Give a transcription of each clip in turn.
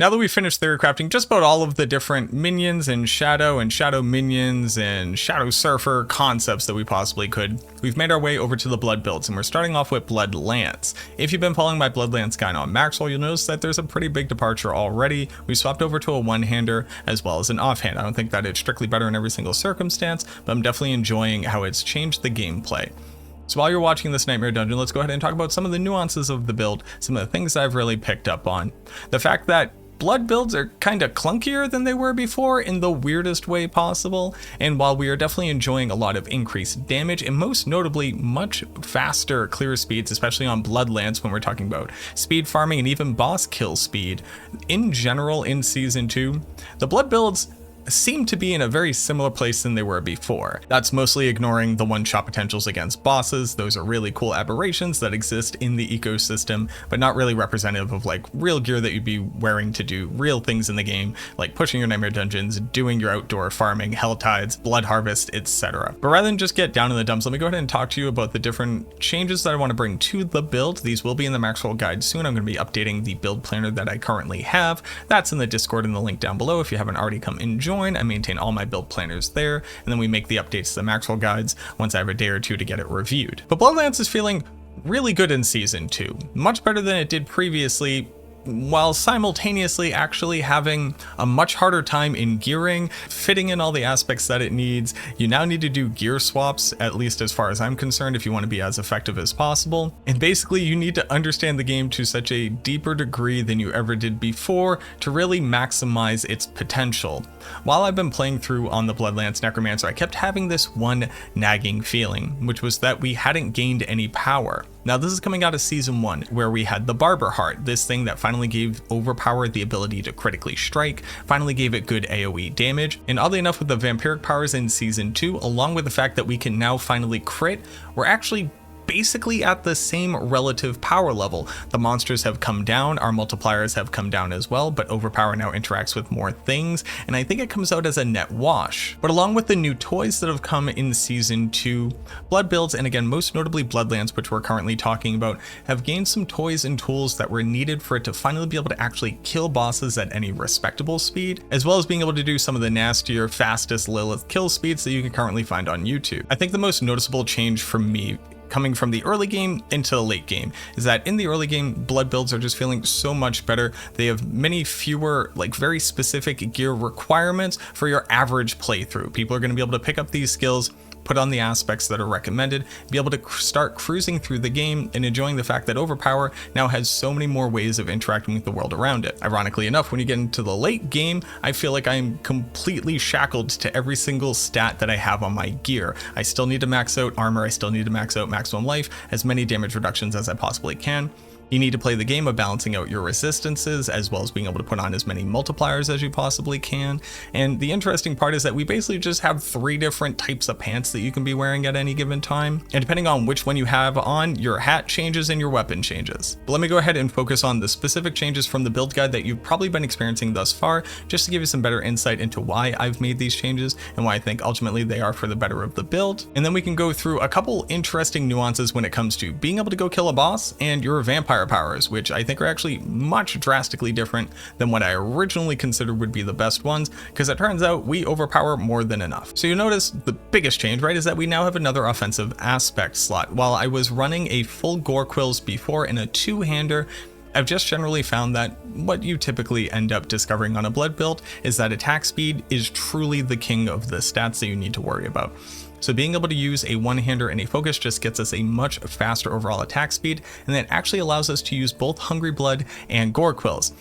Now that we've finished theory crafting just about all of the different minions and shadow minions and shadow surfer concepts that we possibly could, we've made our way over to the blood builds, and we're starting off with blood lance. If you've been following my blood lance guide on Maxwell, you'll notice that there's a pretty big departure already. We swapped over to a one-hander as well as an offhand. I don't think that it's strictly better in every single circumstance, but I'm definitely enjoying how it's changed the gameplay. So while you're watching this Nightmare Dungeon, let's go ahead and talk about some of the nuances of the build, some of the things I've really picked up on. The fact that blood builds are kind of clunkier than they were before in the weirdest way possible, and while we are definitely enjoying a lot of increased damage and most notably much faster clear speeds, especially on blood lance when we're talking about speed farming and even boss kill speed, in general in season 2, the blood builds seem to be in a very similar place than they were before. That's mostly ignoring the one-shot potentials against bosses. Those are really cool aberrations that exist in the ecosystem, but not really representative of like real gear that you'd be wearing to do real things in the game, like pushing your Nightmare Dungeons, doing your outdoor farming, hell tides, blood harvest, etc. But rather than just get down in the dumps, let me go ahead and talk to you about the different changes that I want to bring to the build. These will be in the Maxwell guide soon. I'm going to be updating the build planner that I currently have. That's in the Discord in the link down below if you haven't already come and join. I maintain all my build planners there, and then we make the updates to the Maxwell guides once I have a day or two to get it reviewed. But Bloodlance is feeling really good in season 2, much better than it did previously, while simultaneously actually having a much harder time in gearing, fitting in all the aspects that it needs. You now need to do gear swaps, at least as far as I'm concerned, if you want to be as effective as possible. And basically you need to understand the game to such a deeper degree than you ever did before to really maximize its potential. While I've been playing through on the Bloodlance Necromancer, I kept having this one nagging feeling, which was that we hadn't gained any power. Now this is coming out of season 1, where we had the Barber Heart, this thing that finally gave Overpower the ability to critically strike, finally gave it good AoE damage, and oddly enough with the vampiric powers in season 2, along with the fact that we can now finally crit, we're actually basically at the same relative power level. The monsters have come down, our multipliers have come down as well, but Overpower now interacts with more things, and I think it comes out as a net wash. But along with the new toys that have come in season 2, blood builds, and again most notably Bloodlance, which we're currently talking about, have gained some toys and tools that were needed for it to finally be able to actually kill bosses at any respectable speed, as well as being able to do some of the nastier, fastest Lilith kill speeds that you can currently find on YouTube. I think the most noticeable change for me coming from the early game into the late game is that in the early game, blood builds are just feeling so much better. They have many fewer, like very specific gear requirements for your average playthrough. People are going to be able to pick up these skills, put on the aspects that are recommended, be able to start cruising through the game and enjoying the fact that Overpower now has so many more ways of interacting with the world around it. Ironically enough, when you get into the late game, I feel like I'm completely shackled to every single stat that I have on my gear. I still need to max out armor, I still need to max out maximum life, as many damage reductions as I possibly can. You need to play the game of balancing out your resistances, as well as being able to put on as many multipliers as you possibly can. And the interesting part is that we basically just have 3 different types of pants that you can be wearing at any given time. And depending on which one you have on, your hat changes and your weapon changes. But let me go ahead and focus on the specific changes from the build guide that you've probably been experiencing thus far, just to give you some better insight into why I've made these changes and why I think ultimately they are for the better of the build. And then we can go through a couple interesting nuances when it comes to being able to go kill a boss and your vampire powers, which I think are actually much drastically different than what I originally considered would be the best ones, because it turns out we overpower more than enough. So you notice the biggest change, right, is that we now have another offensive aspect slot. While I was running a full Gore Quills before and a 2-hander, I've just generally found that what you typically end up discovering on a blood build is that attack speed is truly the king of the stats that you need to worry about. So being able to use a one-hander and a focus just gets us a much faster overall attack speed, and that actually allows us to use both Hungry Blood and Gore Quills.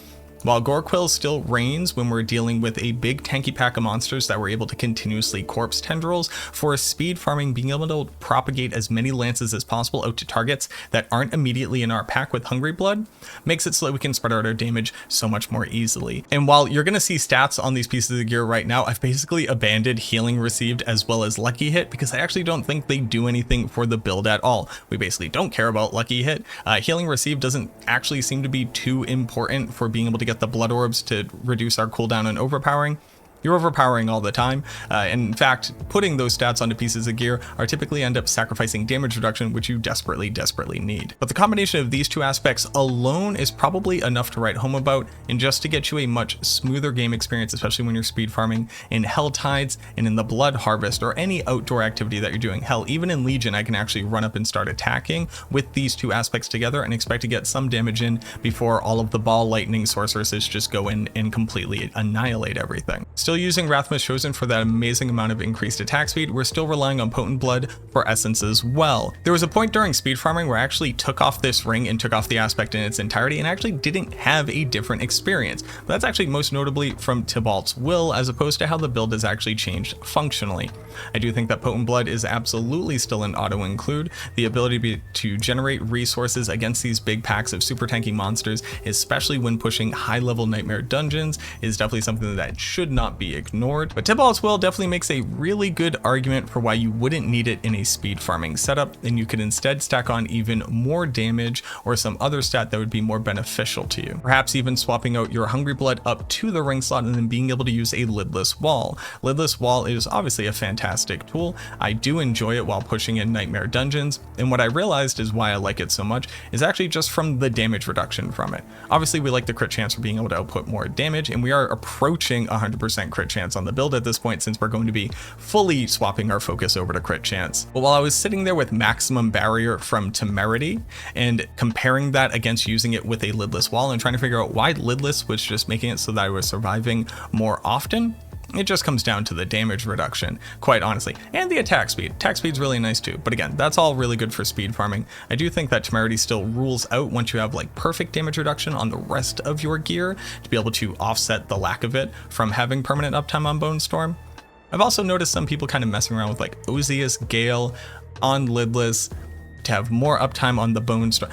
While Gore Quills still reigns when we're dealing with a big tanky pack of monsters that we're able to continuously corpse tendrils, for speed farming, being able to propagate as many lances as possible out to targets that aren't immediately in our pack with Hungry Blood makes it so that we can spread out our damage so much more easily. And while you're going to see stats on these pieces of gear right now, I've basically abandoned healing received as well as lucky hit because I actually don't think they do anything for the build at all. We basically don't care about lucky hit. Healing received doesn't actually seem to be too important for being able to get the blood orbs to reduce our cooldown and overpowering. you're overpowering all the time. In fact, putting those stats onto pieces of gear are typically end up sacrificing damage reduction, which you desperately need. But the combination of these two aspects alone is probably enough to write home about, and just to get you a much smoother game experience, especially when you're speed farming in Hell Tides and in the Blood Harvest or any outdoor activity that you're doing. Hell, even in Legion, I can actually run up and start attacking with these two aspects together and expect to get some damage in before all of the ball lightning sorceresses just go in and completely annihilate everything. Still using Rathma's Chosen for that amazing amount of increased attack speed, we're still relying on Potent Blood for essence as well. There was a point during speed farming where I actually took off this ring and took off the aspect in its entirety and actually didn't have a different experience. But that's actually most notably from Tybalt's Will, as opposed to how the build has actually changed functionally. I do think that Potent Blood is absolutely still an auto include. The ability to generate resources against these big packs of super tanky monsters, especially when pushing high level nightmare dungeons, is definitely something that should not be ignored. But Tybalt's Will definitely makes a really good argument for why you wouldn't need it in a speed farming setup, and you could instead stack on even more damage or some other stat that would be more beneficial to you. Perhaps even swapping out your Hungry Blood up to the ring slot and then being able to use a Lidless Wall. Lidless Wall is obviously a fantastic tool. I do enjoy it while pushing in nightmare dungeons, and what I realized is why I like it so much is actually just from the damage reduction from it. Obviously we like the crit chance for being able to output more damage, and we are approaching 100% crit chance on the build at this point, since we're going to be fully swapping our focus over to crit chance. But while I was sitting there with maximum barrier from Temerity and comparing that against using it with a lidless wall and trying to figure out why lidless was just making it so that I was surviving more often, it just comes down to the damage reduction, quite honestly, and the attack speed. Attack speed's really nice too, but again, that's all really good for speed farming. I do think that Temerity still rules out once you have like perfect damage reduction on the rest of your gear to be able to offset the lack of it from having permanent uptime on Bone Storm. I've also noticed some people kind of messing around with like Ozius Gale on lidless to have more uptime on the Bone Storm.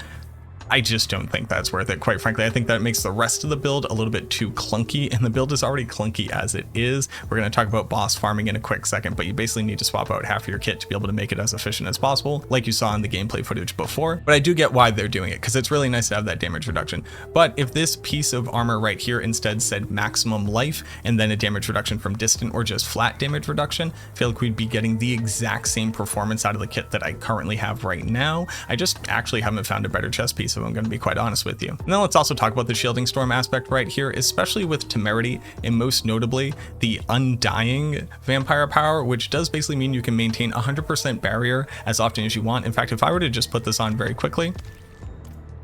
I just don't think that's worth it, quite frankly. I think that makes the rest of the build a little bit too clunky, and the build is already clunky as it is. We're going to talk about boss farming in a quick second, but you basically need to swap out half of your kit to be able to make it as efficient as possible, like you saw in the gameplay footage before. But I do get why they're doing it, because it's really nice to have that damage reduction. But if this piece of armor right here instead said maximum life and then a damage reduction from distant or just flat damage reduction, I feel like we'd be getting the exact same performance out of the kit that I currently have right now. I just actually haven't found a better chest piece, if I'm going to be quite honest with you. And then let's also talk about the Shielding Storm aspect right here, especially with Temerity, and most notably the Undying vampire power, which does basically mean you can maintain 100% barrier as often as you want. In fact, if I were to just put this on very quickly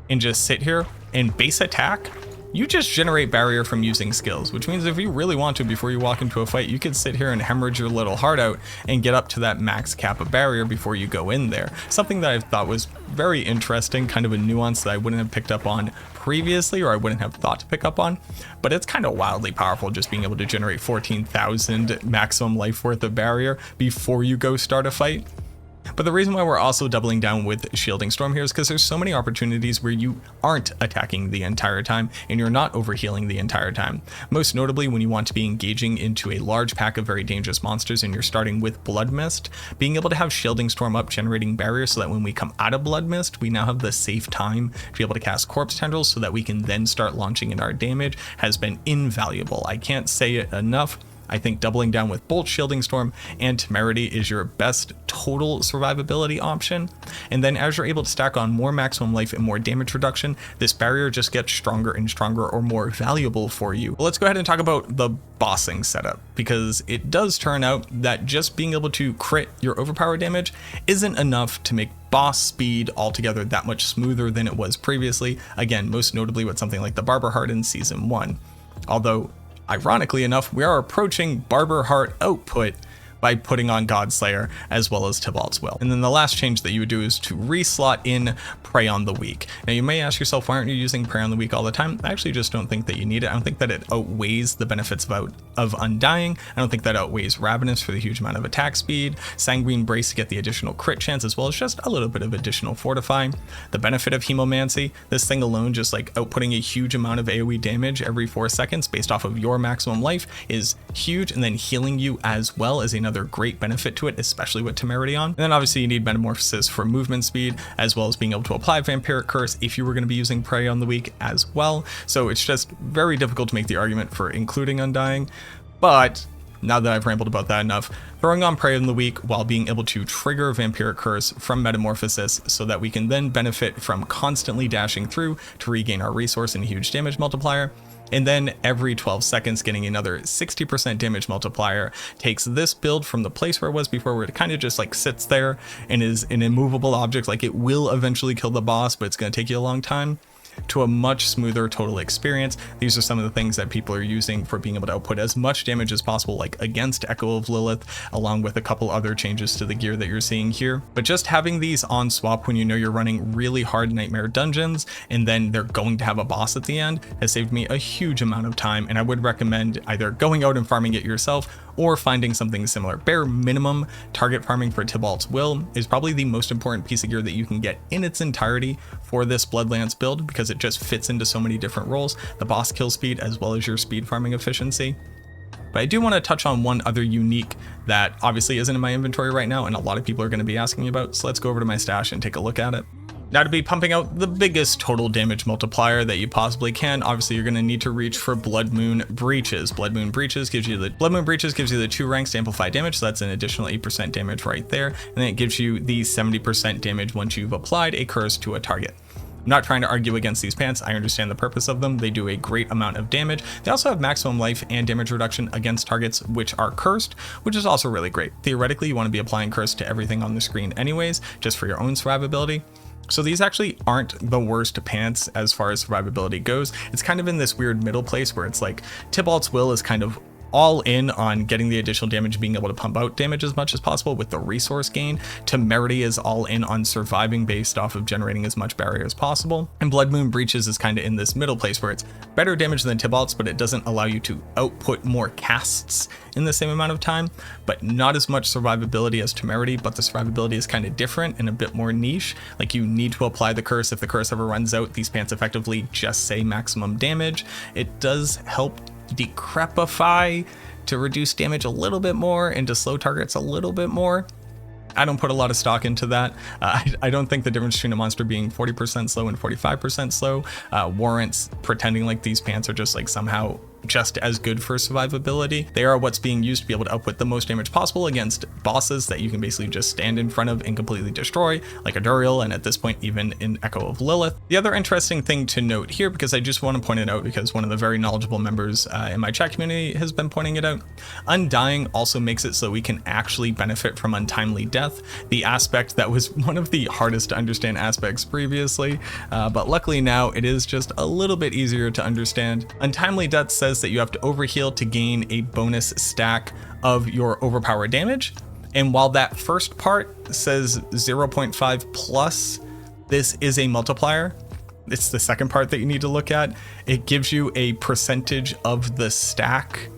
and just sit here and base attack, you just generate barrier from using skills, which means if you really want to, before you walk into a fight, you could sit here and hemorrhage your little heart out and get up to that max cap of barrier before you go in there. Something that I thought was very interesting, kind of a nuance that I wouldn't have picked up on previously, or I wouldn't have thought to pick up on, but it's kind of wildly powerful just being able to generate 14,000 maximum life worth of barrier before you go start a fight. But the reason why we're also doubling down with Shielding Storm here is because there's so many opportunities where you aren't attacking the entire time and you're not overhealing the entire time. Most notably when you want to be engaging into a large pack of very dangerous monsters and you're starting with Blood Mist, being able to have Shielding Storm up generating barriers so that when we come out of Blood Mist, we now have the safe time to be able to cast Corpse Tendrils so that we can then start launching in our damage has been invaluable. I can't say it enough. I think doubling down with both Shielding Storm and Temerity is your best total survivability option. And then as you're able to stack on more maximum life and more damage reduction, this barrier just gets stronger and stronger or more valuable for you. Well, let's go ahead and talk about the bossing setup, because it does turn out that just being able to crit your overpower damage isn't enough to make boss speed altogether that much smoother than it was previously. Again, most notably with something like the Barber Heart in Season 1. Although, ironically enough, we are approaching Barber Heart output by putting on Godslayer as well as Tybalt's Will. And then the last change that you would do is to reslot in Prey on the Weak. Now you may ask yourself, why aren't you using Prey on the Weak all the time? I actually just don't think that you need it. I don't think that it outweighs the benefits of Undying. I don't think that outweighs Ravenous for the huge amount of attack speed, Sanguine Brace to get the additional crit chance, as well as just a little bit of additional Fortify. The benefit of Hemomancy, this thing alone just like outputting a huge amount of AoE damage every 4 seconds based off of your maximum life is huge, and then healing you as well is another great benefit to it, especially with Temerity on. And then obviously you need Metamorphosis for movement speed, as well as being able to apply Vampiric Curse if you were going to be using Prey on the Weak as well. So it's just very difficult to make the argument for including Undying, but now that I've rambled about that enough, throwing on Prey in the week while being able to trigger Vampiric Curse from Metamorphosis so that we can then benefit from constantly dashing through to regain our resource and huge damage multiplier. And then every 12 seconds getting another 60% damage multiplier takes this build from the place where it was before, where it kind of just like sits there and is an immovable object. Like, it will eventually kill the boss, but it's going to take you a long time, to a much smoother total experience. These are some of the things that people are using for being able to output as much damage as possible, like against Echo of Lilith, along with a couple other changes to the gear that you're seeing here. But just having these on swap when you know you're running really hard nightmare dungeons and then they're going to have a boss at the end has saved me a huge amount of time, and I would recommend either going out and farming it yourself or finding something similar. Bare minimum, target farming for Tybalt's Will is probably the most important piece of gear that you can get in its entirety for this Bloodlance build, because it just fits into so many different roles, the boss kill speed as well as your speed farming efficiency. But I do want to touch on one other unique that obviously isn't in my inventory right now and a lot of people are going to be asking me about, so let's go over to my stash and take a look at it. Now, to be pumping out the biggest total damage multiplier that you possibly can, obviously you're going to need to reach for Blood Moon Breeches. Blood Moon Breeches gives you the 2 ranks to amplify damage, so that's an additional 8% damage right there, and then it gives you the 70% damage once you've applied a curse to a target. I'm not trying to argue against these pants, I understand the purpose of them. They do a great amount of damage. They also have maximum life and damage reduction against targets which are cursed, which is also really great. Theoretically, you want to be applying curse to everything on the screen anyways, just for your own survivability. So these actually aren't the worst pants as far as survivability goes. It's kind of in this weird middle place where it's like Tybalt's Will is kind of all in on getting the additional damage, being able to pump out damage as much as possible with the resource gain. Temerity is all in on surviving based off of generating as much barrier as possible. And Blood Moon Breeches is kind of in this middle place where it's better damage than Tybalt's, but it doesn't allow you to output more casts in the same amount of time, but not as much survivability as Temerity, but the survivability is kind of different and a bit more niche. Like, you need to apply the curse. If the curse ever runs out, these pants effectively just say maximum damage. It does help decrepify to reduce damage a little bit more and to slow targets a little bit more. I don't put a lot of stock into that. I don't think the difference between a monster being 40% slow and 45% slow warrants pretending like these pants are just like somehow just as good for survivability. They are what's being used to be able to output the most damage possible against bosses that you can basically just stand in front of and completely destroy, like a Duriel, and at this point even in Echo of Lilith. The other interesting thing to note here, because I just want to point it out because one of the very knowledgeable members in my chat community has been pointing it out, Undying also makes it so we can actually benefit from Untimely Death, the aspect that was one of the hardest to understand aspects previously, but luckily now it is just a little bit easier to understand. Untimely Death says that you have to overheal to gain a bonus stack of your overpower damage, and while that first part says 0.5 plus, this is a multiplier. It's the second part that you need to look at. It gives you a percentage of the stack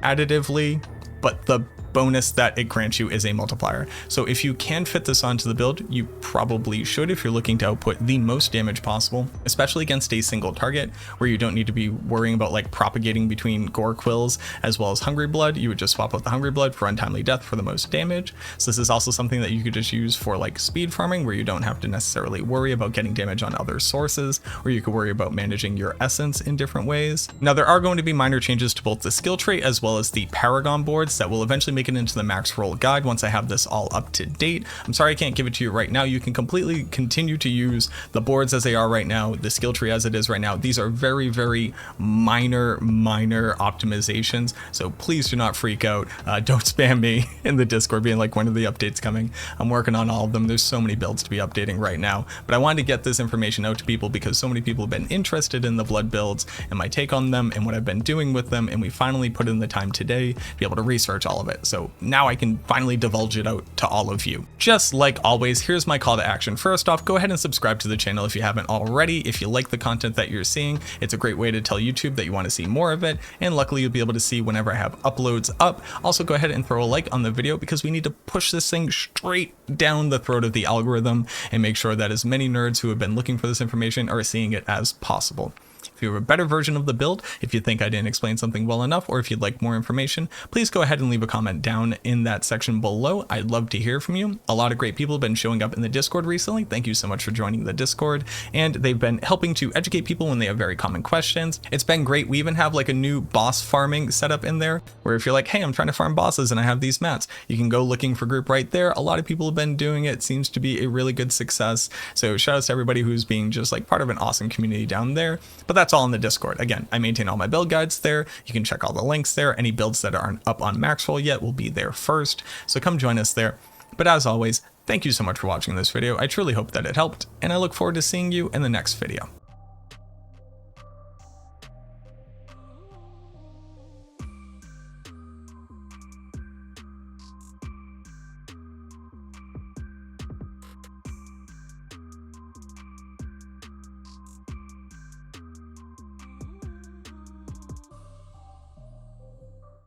additively, but the bonus that it grants you is a multiplier. So if you can fit this onto the build, you probably should if you're looking to output the most damage possible, especially against a single target where you don't need to be worrying about like propagating between Gore Quills as well as Hungry Blood. You would just swap out the Hungry Blood for Untimely Death for the most damage. So this is also something that you could just use for like speed farming, where you don't have to necessarily worry about getting damage on other sources, or you could worry about managing your essence in different ways. Now, there are going to be minor changes to both the skill tree as well as the Paragon boards that will eventually make it into the max roll guide once I have this all up to date. I'm sorry I can't give it to you right now. You can completely continue to use the boards as they are right now, the skill tree as it is right now. These are very, very minor optimizations, so please do not freak out. Don't spam me in the Discord being like, when are the updates coming? I'm working on all of them. There's so many builds to be updating right now, but I wanted to get this information out to people because so many people have been interested in the blood builds and my take on them and what I've been doing with them, and we finally put in the time today to be able to research all of it. So now I can finally divulge it out to all of you. Just like always, here's my call to action. First off, go ahead and subscribe to the channel if you haven't already. If you like the content that you're seeing, it's a great way to tell YouTube that you want to see more of it, and luckily you'll be able to see whenever I have uploads up. Also, go ahead and throw a like on the video because we need to push this thing straight down the throat of the algorithm and make sure that as many nerds who have been looking for this information are seeing it as possible. If you have a better version of the build, if you think I didn't explain something well enough, or if you'd like more information, please go ahead and leave a comment down in that section below. I'd love to hear from you. A lot of great people have been showing up in the Discord recently. Thank you so much for joining the Discord. And they've been helping to educate people when they have very common questions. It's been great. We even have like a new boss farming setup in there, where if you're like, hey, I'm trying to farm bosses and I have these mats, you can go looking for group right there. A lot of people have been doing it. Seems to be a really good success. So shout out to everybody who's being just like part of an awesome community down there. But that's all in the Discord. Again, I maintain all my build guides there. You can check all the links there. Any builds that aren't up on Maxwell yet will be there first. So come join us there. But as always, thank you so much for watching this video. I truly hope that it helped, and I look forward to seeing you in the next video.